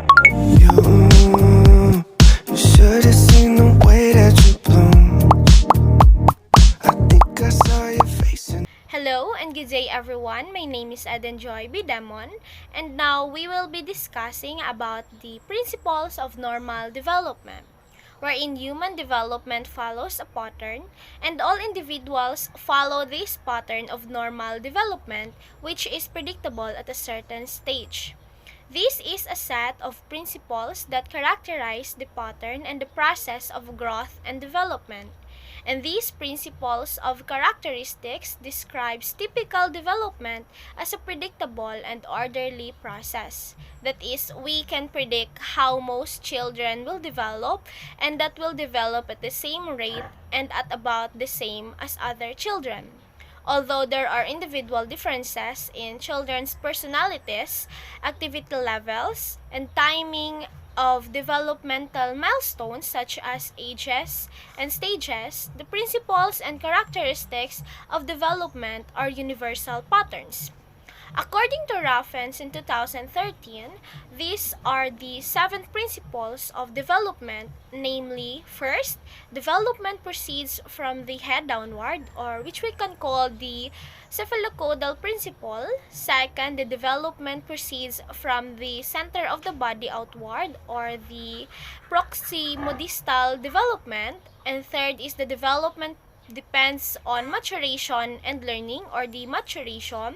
You should have seen the way that you bloom. I think I saw your face in. Hello and good day everyone. My name is Eden Joy Bidamon, and now we will be discussing about the principles of normal development, wherein human development follows a pattern and all individuals follow this pattern of normal development, which is predictable at a certain stage. This is a set of principles that characterize the pattern and the process of growth and development. And these principles of characteristics describes typical development as a predictable and orderly process. That is, we can predict how most children will develop, and that will develop at the same rate and at about the same as other children. Although there are individual differences in children's personalities, activity levels, and timing of developmental milestones such as ages and stages, the principles and characteristics of development are universal patterns. According to Raffens in 2013, these are the 7 principles of development, namely, first, development proceeds from the head downward, or which we can call the cephalocodal principle. Second, the development proceeds from the center of the body outward, or the proximodistal development. And third is the development depends on maturation and learning, or the maturation.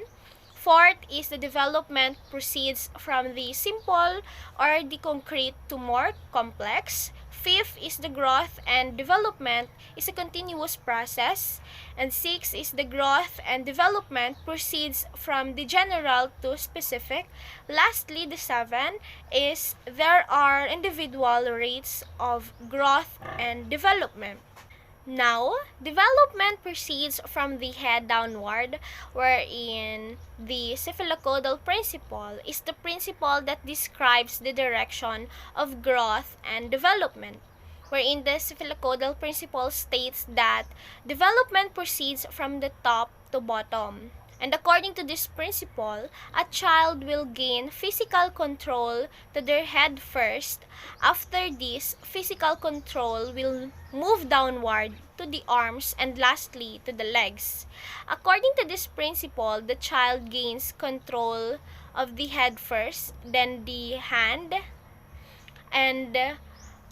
Fourth is the development proceeds from the simple or the concrete to more complex. Fifth is the growth and development is a continuous process. And sixth is the growth and development proceeds from the general to specific. Lastly, the 7 is there are individual rates of growth and development. Now, development proceeds from the head downward, wherein the cephalocodal principle is the principle that describes the direction of growth and development, wherein the cephalocodal principle states that development proceeds from the top to bottom. And according to this principle, a child will gain physical control to their head first. After this, physical control will move downward to the arms and lastly to the legs. According to this principle, the child gains control of the head first, then the hand, and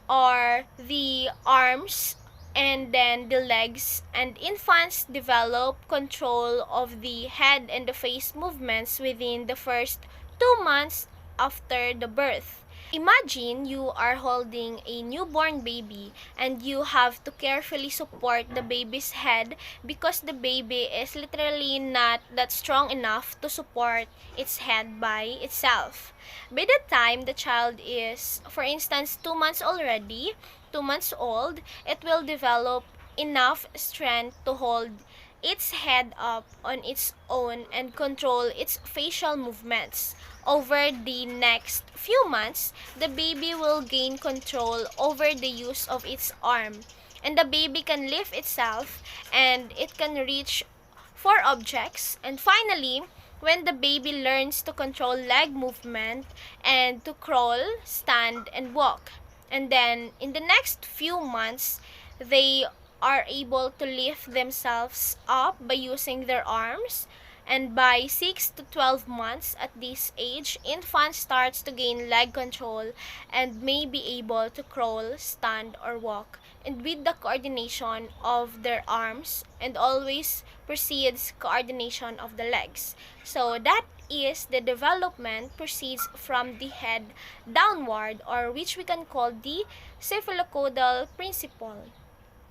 or the arms, and then the legs, and infants develop control of the head and the face movements within the first 2 months after the birth. Imagine you are holding a newborn baby and you have to carefully support the baby's head because the baby is literally not that strong enough to support its head by itself. By the time the child is, for instance, 2 months already, 2 months old, it will develop enough strength to hold its head up on its own and control its facial movements. Over the next few months, the baby will gain control over the use of its arm, and the baby can lift itself and it can reach for objects. And finally, when the baby learns to control leg movement and to crawl, stand, and walk. And then in the next few months, they are able to lift themselves up by using their arms. And by 6 to 12 months at this age, infant starts to gain leg control and may be able to crawl, stand, or walk. And with the coordination of their arms, and always precedes coordination of the legs. So that is the development proceeds from the head downward, or which we can call the cephalocodal principle.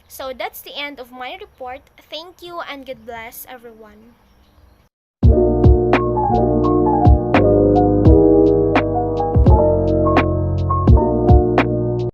So that's the end of my report. Thank you and God bless everyone.